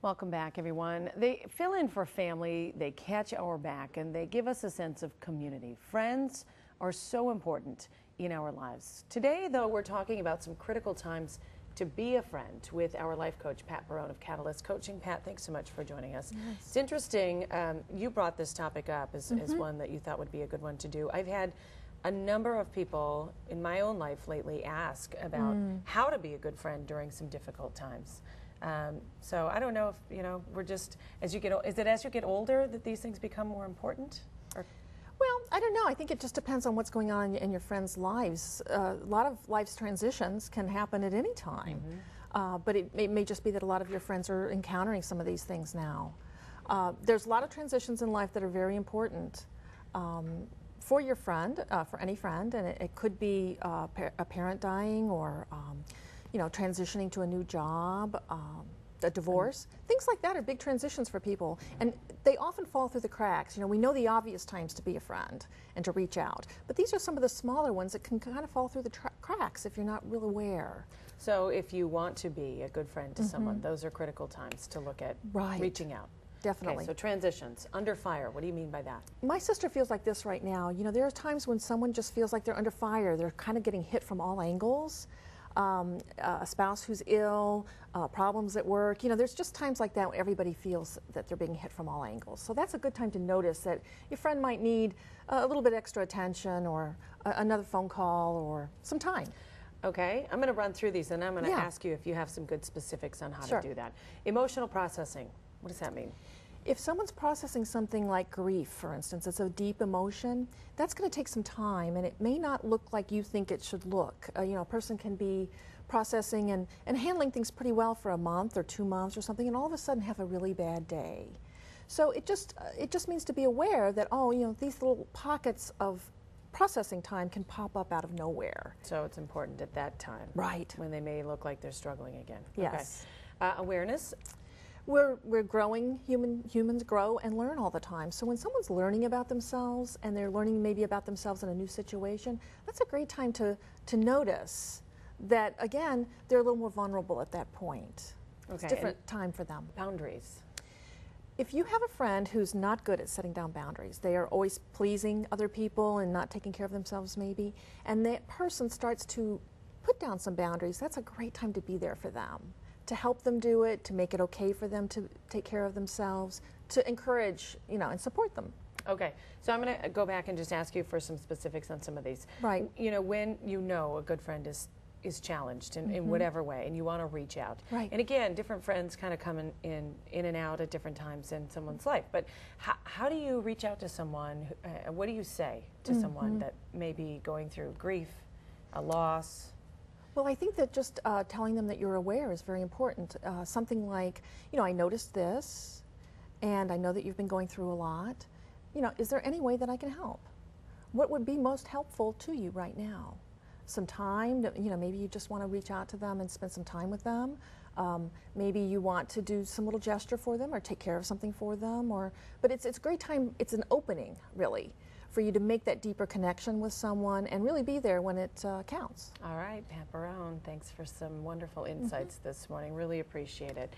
Welcome back, everyone. They fill in for family, they catch our back, and they give us a sense of community. Friends are so important in our lives. Today, though, we're talking about some critical times to be a friend with our life coach, Pat Barone of Catalyst Coaching. Pat, thanks so much for joining us. Yes. It's interesting, you brought this topic up as one that you thought would be a good one to do. I've had a number of people in my own life lately ask about how to be a good friend during some difficult times. So I don't know if, we're just, is it as you get older that these things become more important? Or? Well, I don't know. I think it just depends on what's going on in your friends' lives. A lot of life's transitions can happen at any time. But it may just be that a lot of your friends are encountering some of these things now. There's a lot of transitions in life that are very important for your friend, for any friend, and it could be a parent dying or transitioning to a new job, a divorce. Things like that are big transitions for people, and they often fall through the cracks. We know the obvious times to be a friend and to reach out, but these are some of the smaller ones that can kind of fall through the cracks if you're not real aware. So if you want to be a good friend to someone, those are critical times to look at reaching out. Definitely. Okay, so transitions, under fire, what do you mean by that? My sister feels like this right now. There are times when someone just feels like they're under fire. They're kind of getting hit from all angles. A spouse who's ill, problems at work. There's just times like that where everybody feels that they're being hit from all angles. So that's a good time to notice that your friend might need a little bit extra attention or another phone call or some time. Okay, I'm going to run through these and I'm going to ask you if you have some good specifics on how to do that. Emotional processing, what does that mean? If someone's processing something like grief, for instance, it's a deep emotion, that's going to take some time, and it may not look like you think it should look. A person can be processing and handling things pretty well for a month or 2 months or something, and all of a sudden have a really bad day. So it just means to be aware that, these little pockets of processing time can pop up out of nowhere. So it's important at that time. Right. When they may look like they're struggling again. Yes. Okay. Awareness. We're growing, humans grow and learn all the time. So when someone's learning about themselves and they're learning maybe about themselves in a new situation, that's a great time to notice that, again, they're a little more vulnerable at that point. Okay. It's a different time for them. Boundaries. If you have a friend who's not good at setting down boundaries, they are always pleasing other people and not taking care of themselves maybe, and that person starts to put down some boundaries, that's a great time to be there for them. To help them do it, to make it okay for them to take care of themselves, to encourage, and support them. Okay, so I'm going to go back and just ask you for some specifics on some of these. Right. When a good friend is challenged in whatever way, and you want to reach out. Right. And again, different friends kind of come in and out at different times in someone's life. But how do you reach out to someone? What do you say to someone that may be going through grief, a loss? Well, I think that just telling them that you're aware is very important. Something like, I noticed this, and I know that you've been going through a lot. Is there any way that I can help? What would be most helpful to you right now? Some time, maybe you just want to reach out to them and spend some time with them. Maybe you want to do some little gesture for them or take care of something for them. But it's a great time, it's an opening, really, for you to make that deeper connection with someone and really be there when it counts. All right, Pat Barone, thanks for some wonderful insights this morning. Really appreciate it.